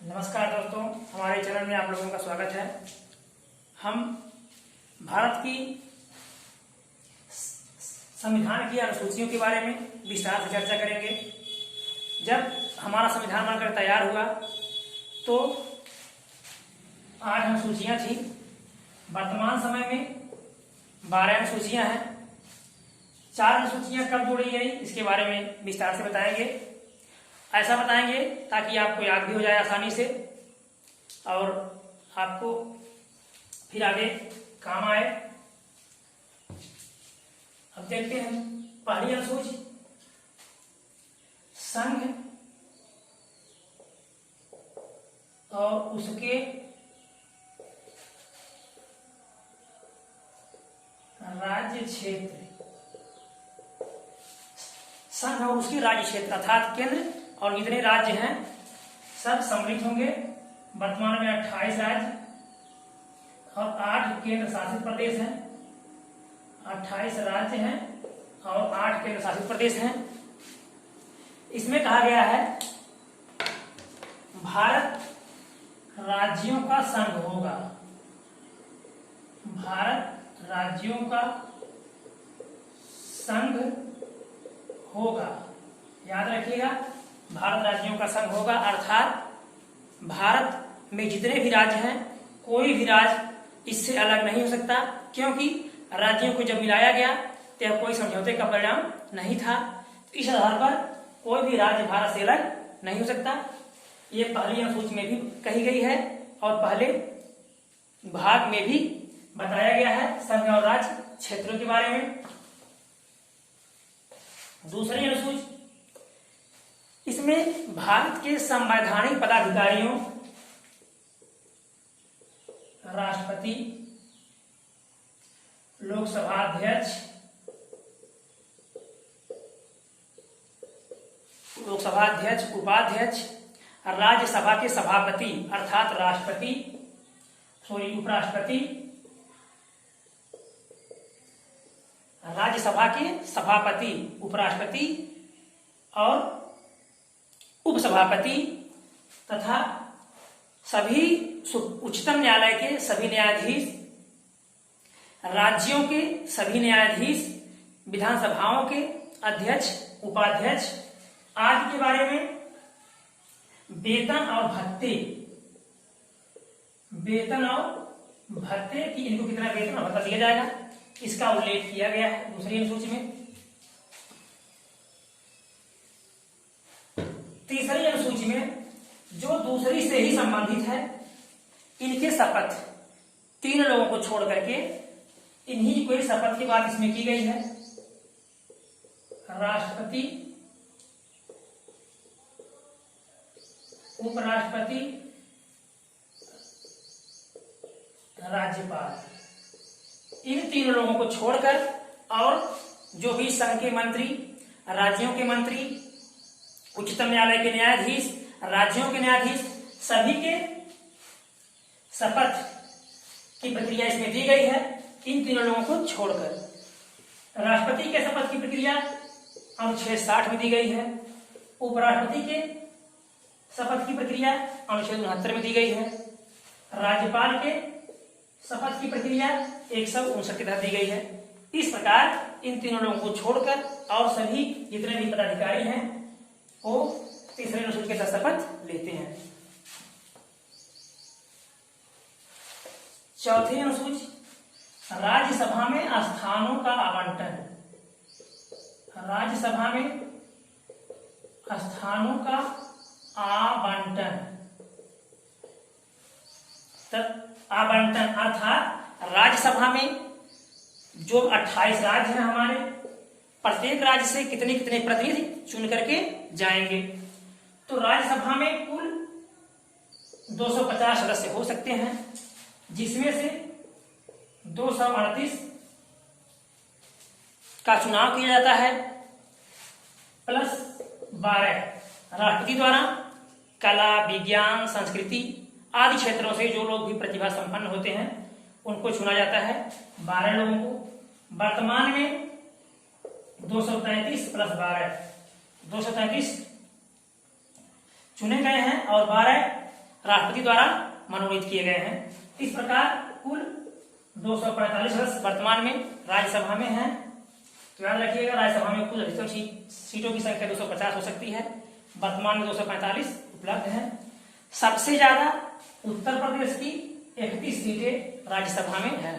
नमस्कार दोस्तों, हमारे चैनल में आप लोगों का स्वागत है। हम भारत की संविधान की अनुसूचियों के बारे में विस्तार से चर्चा करेंगे। जब हमारा संविधान बनकर तैयार हुआ तो 8 अनुसूचियां थी। वर्तमान समय में 12 अनुसूचियां हैं। 4 अनुसूचियां कब जोड़ी गई इसके बारे में विस्तार से बताएंगे। ऐसा बताएंगे ताकि आपको याद भी हो जाए आसानी से और आपको फिर आगे काम आए। अब देखते हैं पहली अनुसूची, संघ और उसके राज्य क्षेत्र। संघ और उसके राज्य क्षेत्र अर्थात केंद्र और जितने राज्य हैं सब सम्मिलित होंगे। वर्तमान में 28 राज्य और 8 केंद्र शासित प्रदेश हैं। 28 राज्य हैं और 8 केंद्र शासित प्रदेश हैं। इसमें कहा गया है भारत राज्यों का संघ होगा। भारत राज्यों का संघ होगा, याद रखिएगा, भारत राज्यों का संघ होगा। अर्थात भारत में जितने भी राज्य हैं कोई भी राज्य इससे अलग नहीं हो सकता, क्योंकि राज्यों को जब मिलाया गया तो कोई समझौते का परिणाम नहीं था। इस आधार पर कोई भी राज्य भारत से अलग नहीं हो सकता। ये पहली अनुसूची में भी कही गई है और पहले भाग में भी बताया गया है संघ और राज्य क्षेत्रों के बारे में। दूसरी अनुसूची, इसमें भारत के संवैधानिक पदाधिकारियों, राष्ट्रपति, लोकसभा अध्यक्ष, उपाध्यक्ष, राज्यसभा के सभापति अर्थात राष्ट्रपति, उपराष्ट्रपति, राज्यसभा के सभापति, उपराष्ट्रपति और उपसभापति तथा सभी उच्चतम न्यायालय के सभी न्यायाधीश, राज्यों के सभी न्यायाधीश, विधानसभाओं के अध्यक्ष, उपाध्यक्ष आदि के बारे में वेतन और भत्ते की इनको कितना वेतन और भत्ता दिया जाएगा इसका उल्लेख किया गया है दूसरी अनुसूची में। तीसरी अनुसूची में जो दूसरी से ही संबंधित है, इनके शपथ 3 लोगों को छोड़ करके इन्हीं कोई शपथ की बात इसमें की गई है। राष्ट्रपति, उपराष्ट्रपति, राज्यपाल, इन 3 लोगों को छोड़कर और जो भी संघ के मंत्री, राज्यों के मंत्री, उच्चतम न्यायालय के न्यायाधीश, राज्यों के न्यायाधीश, सभी के शपथ की प्रक्रिया इसमें दी गई है। इन 3 लोगों को छोड़कर राष्ट्रपति के शपथ की प्रक्रिया अनुच्छेद 60 में दी गई है। उपराष्ट्रपति के शपथ की प्रक्रिया अनुच्छेद 69 में दी गई है। राज्यपाल के शपथ की प्रक्रिया 159 के तहत दी गई है। इस प्रकार इन 3 लोगों को छोड़कर और सभी जितने भी पदाधिकारी हैं वो तीसरे अनुसूची के तहत शपथ लेते हैं। चौथी अनुसूची, राज्यसभा में स्थानों का आवंटन। राज्यसभा में स्थानों का आवंटन अर्थात राज्यसभा में जो 28 राज्य हैं हमारे, प्रत्येक राज्य से कितने कितने प्रतिनिधि चुन करके जाएंगे। तो राज्यसभा में कुल 250 सदस्य हो सकते हैं, जिसमें से 238 का चुनाव किया जाता है प्लस 12 राष्ट्रपति द्वारा। कला, विज्ञान, संस्कृति आदि क्षेत्रों से जो लोग भी प्रतिभा संपन्न होते हैं उनको चुना जाता है, 12 लोगों को। वर्तमान में 233 प्लस 12 233 चुने गए हैं और 12 राष्ट्रपति द्वारा मनोनीत किए गए हैं। इस प्रकार कुल 245 सदस्य वर्तमान में राज्यसभा में हैं। तो याद रखिएगा, राज्यसभा में कुल अधिकतम सीटों की संख्या 250 हो सकती है, वर्तमान में 245 उपलब्ध है। सबसे ज्यादा उत्तर प्रदेश की 31 सीटें राज्यसभा में है।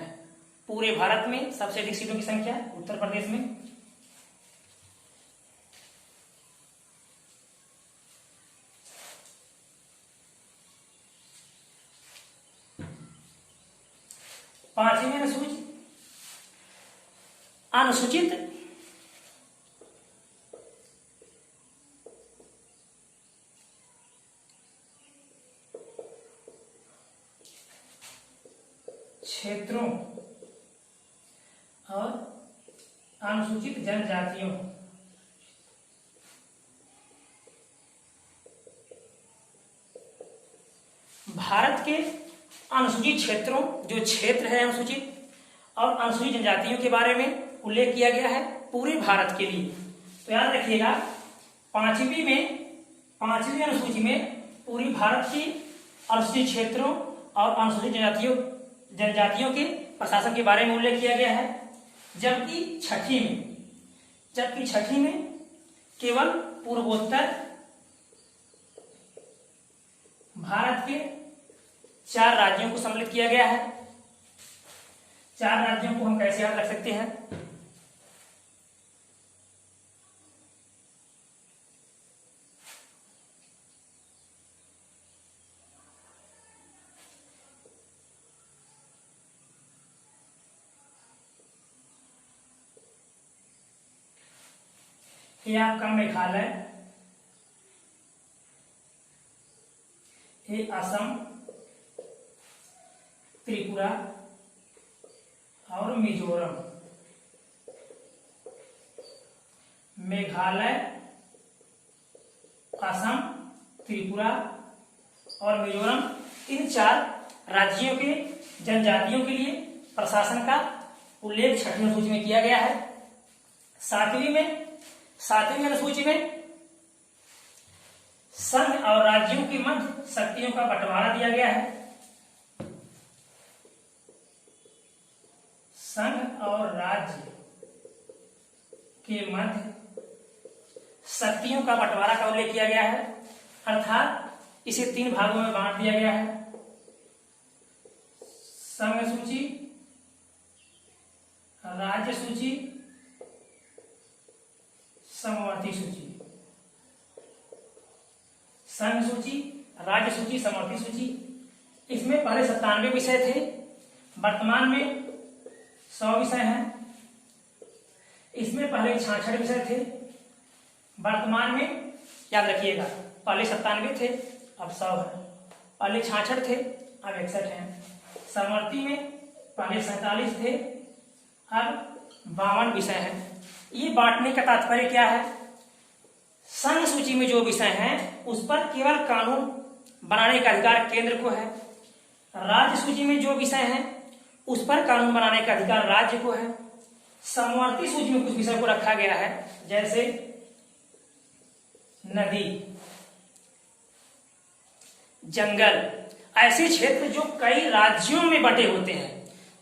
पूरे भारत में सबसे अधिक सीटों की संख्या उत्तर प्रदेश में। पांचवी अनुसूचित क्षेत्रों और अनुसूचित जनजातियों भारत के अनुसूचित क्षेत्रों, जो क्षेत्र है अनुसूचित और अनुसूचित जनजातियों के बारे में उल्लेख किया गया है पूरे भारत के लिए। तो याद रखिएगा, पांचवी अनुसूची में पूरी भारत की अनुसूचित क्षेत्रों और अनुसूचित जनजातियों के प्रशासन के बारे में उल्लेख किया गया है, जबकि छठी में केवल पूर्वोत्तर भारत के 4 राज्यों को सम्मिलित किया गया है। 4 राज्यों को हम कैसे याद रख सकते हैं? ये आपका मेघालय, ये असम, त्रिपुरा और मिजोरम। मेघालय, असम, त्रिपुरा और मिजोरम, इन 4 राज्यों के जनजातियों के लिए प्रशासन का उल्लेख छठी अनुसूची में किया गया है। सातवीं अनुसूची में संघ और राज्यों के मध्य शक्तियों का बंटवारा दिया गया है। संघ और राज्य के मध्य शक्तियों का बंटवारा का उल्लेख किया गया है, अर्थात इसे 3 भागों में बांट दिया गया है। संघ सूची, राज्य सूची, समवर्ती सूची। संघ सूची, राज्य सूची, समवर्ती सूची। इसमें पहले 97 विषय थे, वर्तमान में 100 विषय हैं। इसमें पहले 66 विषय थे, वर्तमान में याद रखिएगा, पहले 97 थे, अब 100 है। पहले 66 थे, अब 61 हैं। समवर्ती में पहले 47 थे, अब 52 विषय हैं। ये बांटने का तात्पर्य क्या है? संघ सूची में जो विषय हैं उस पर केवल कानून बनाने का अधिकार केंद्र को है। राज्य सूची में जो विषय हैं उस पर कानून बनाने का अधिकार राज्य को है। समवर्ती सूची में कुछ विषय को रखा गया है, जैसे नदी, जंगल, ऐसे क्षेत्र जो कई राज्यों में बटे होते हैं,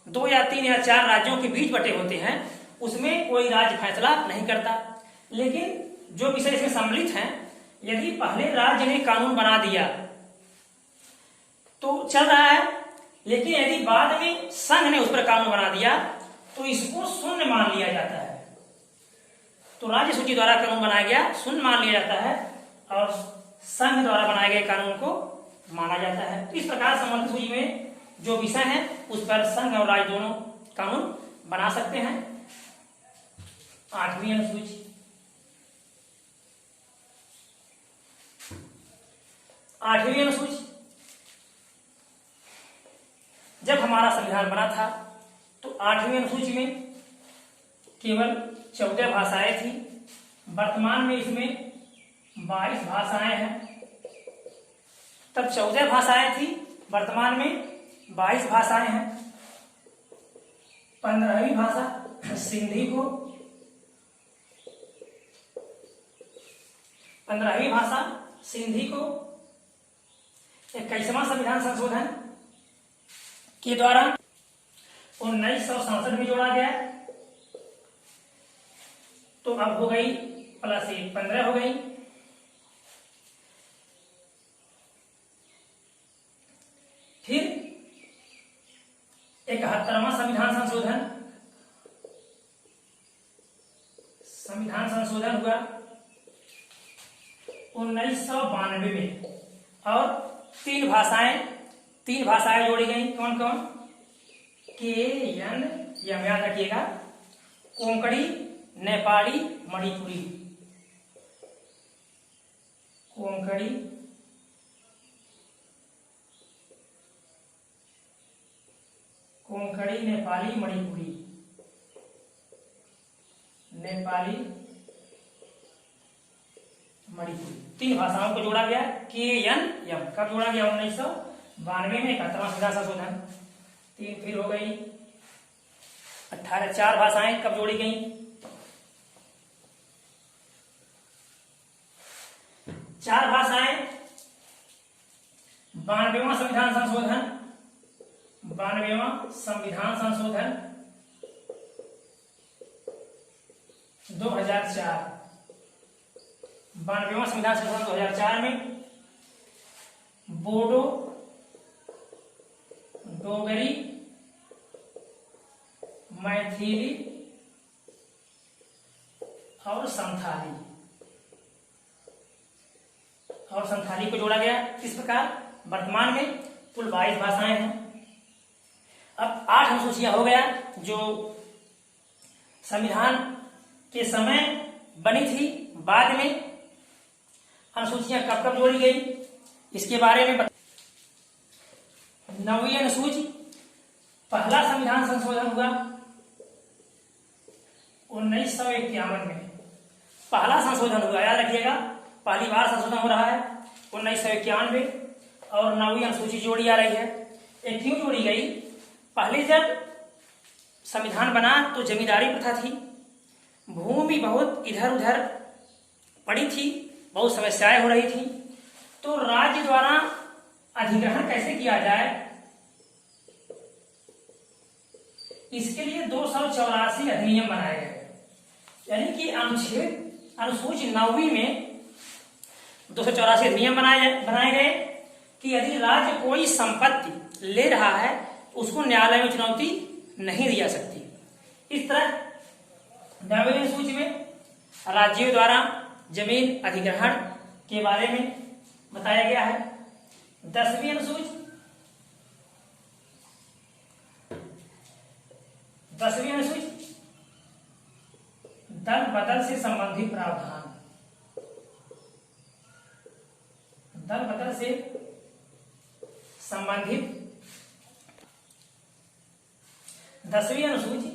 2 या 3 या 4 राज्यों के बीच बटे होते हैं, उसमें कोई राज्य फैसला नहीं करता। लेकिन जो विषय इसमें सम्मिलित हैं, यदि पहले राज्य ने कानून बना दिया तो चल रहा है, लेकिन यदि बाद में संघ ने उस पर कानून बना दिया तो इसको शून्य मान लिया जाता है। तो राज्य सूची द्वारा कानून बनाया गया शून्य मान लिया जाता है और संघ द्वारा बनाए गए कानून को माना जाता है। तो इस प्रकार समवर्ती सूची में जो विषय हैं उस पर संघ और राज्य दोनों कानून बना सकते हैं। 8वीं अनुसूची, 8वीं अनुसूची, जब हमारा संविधान बना था तो 8वीं अनुसूची में केवल 14 भाषाएं थी। वर्तमान में इसमें 22 भाषाएं हैं। तब 14 भाषाएं थी, वर्तमान में 22 भाषाएं हैं। 15वीं भाषा सिंधी को, 15वीं भाषा सिंधी को, 21वां संविधान संशोधन के द्वारा 1967 में जोड़ा गया। तो अब हो गई प्लस 1 15 हो गई। फिर 71वां संविधान संशोधन हुआ 1992 में, और तीन भाषाएं जोड़ी गई। कौन कौन? KN याद रखिएगा, कोंकणी, नेपाली, मणिपुरी। कोंकणी, नेपाली, मणिपुरी। तीन भाषाओं को जोड़ा गया। KN कब जोड़ा गया? 1992 में 71वां संविधान संशोधन। 3 फिर हो गई 18। 4 भाषाएं कब जोड़ी गई? 4 भाषाएं 92वां संविधान संशोधन 2004 92वां संविधान संशोधन 2004 में बोडो, डोगरी, मैथिली और संथाली को जोड़ा गया। इस प्रकार वर्तमान में कुल 22 भाषाएं हैं। अब 8 अनुसूचियां हो गया जो संविधान के समय बनी थी। बाद में अनुसूचियां कब कब जोड़ी गई इसके बारे में 9वीं अनुसूची, पहला संविधान संशोधन हुआ 1951 में। पहला संशोधन हुआ, याद रखिएगा, पहली बार संशोधन हो रहा है 1991। और 9वीं अनुसूची जोड़ी आ रही है। ये क्यों जोड़ी गई? पहले जब संविधान बना तो जमींदारी प्रथा थी, भूमि बहुत इधर उधर पड़ी थी, बहुत समस्याएं हो रही थी। तो राज्य द्वारा अधिग्रहण कैसे किया जाए, इसके लिए 284 अधिनियम बनाए गए। यानी कि अनुसूची 9वीं में 284 अधिनियम बनाए गए कि यदि राज्य कोई संपत्ति ले रहा है उसको न्यायालय में चुनौती नहीं दी जा सकती। इस तरह 9वीं अनुसूची में राज्यों द्वारा जमीन अधिग्रहण के बारे में बताया गया है। 10वीं अनुसूची दल बदल से संबंधित प्रावधान। दल बदल से संबंधित 10वीं अनुसूची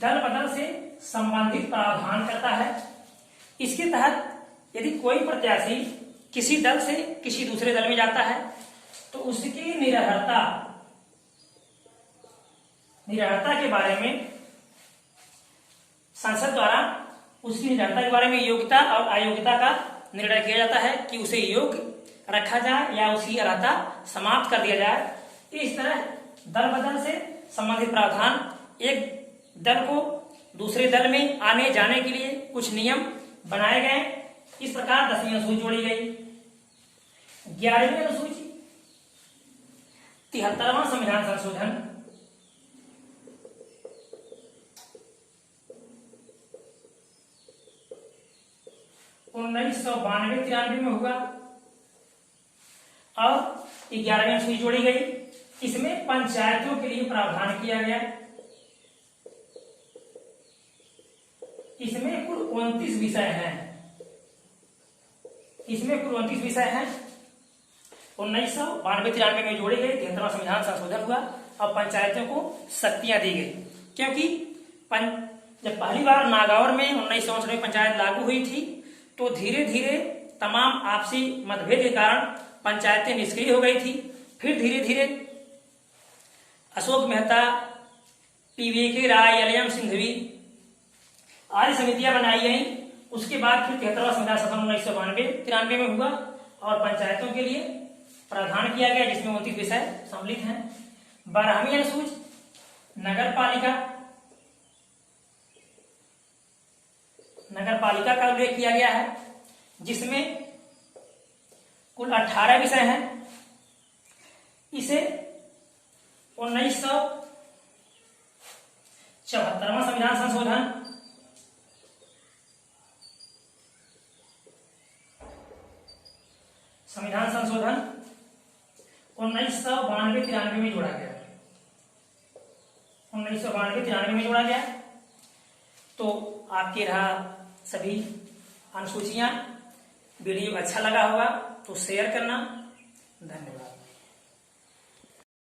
दल बदल से संबंधित प्रावधान करता है। इसके तहत यदि कोई प्रत्याशी किसी दल से किसी दूसरे दल में जाता है तो उसकी निरर्हता के बारे में संसद द्वारा उसकी निरर्हता के बारे में योग्यता और अयोग्यता का निर्णय किया जाता है कि उसे योग्य रखा जाए या उसकी अर्हता समाप्त कर दिया जाए। इस तरह दल बदल से संबंधित प्रावधान, एक दल को दूसरे दल में आने जाने के लिए कुछ नियम बनाए गए। इस प्रकार 10वीं अनुसूची जोड़ी गई। 11वीं अनुसूची 73वां संविधान संशोधन 1992-93 में हुआ और 11वीं अनुसूची जोड़ी गई। इसमें पंचायतों के लिए प्रावधान किया गया। इसमें कुल 29 विषय हैं। 1992-93 में जोड़ी गई। 73वां संविधान संशोधन हुआ और पंचायतों को शक्तियां दी गई, क्योंकि जब पहली बार नागौर में 1964 में पंचायत लागू हुई थी तो धीरे धीरे तमाम आपसी मतभेद के कारण पंचायतें निष्क्रिय हो गई थी। फिर धीरे धीरे अशोक मेहता, PVK राय, LM सिंघवी आदि समितियां बनाई गई। उसके बाद फिर 73वां संविधान संशोधन 1992-93 में हुआ और पंचायतों के लिए प्रावधान किया गया जिसमें 29 विषय सम्मिलित हैं। 12वीं अनुसूची नगर पालिका का उल्लेख किया गया है जिसमें कुल 18 विषय हैं। इसे 1974वां संविधान संशोधन संविधान संशोधन 1992-93 में जोड़ा गया। 1992-93 में जोड़ा गया। तो आपके रहा सभी अनुसूचियां। वीडियो अच्छा लगा होगा तो शेयर करना। धन्यवाद।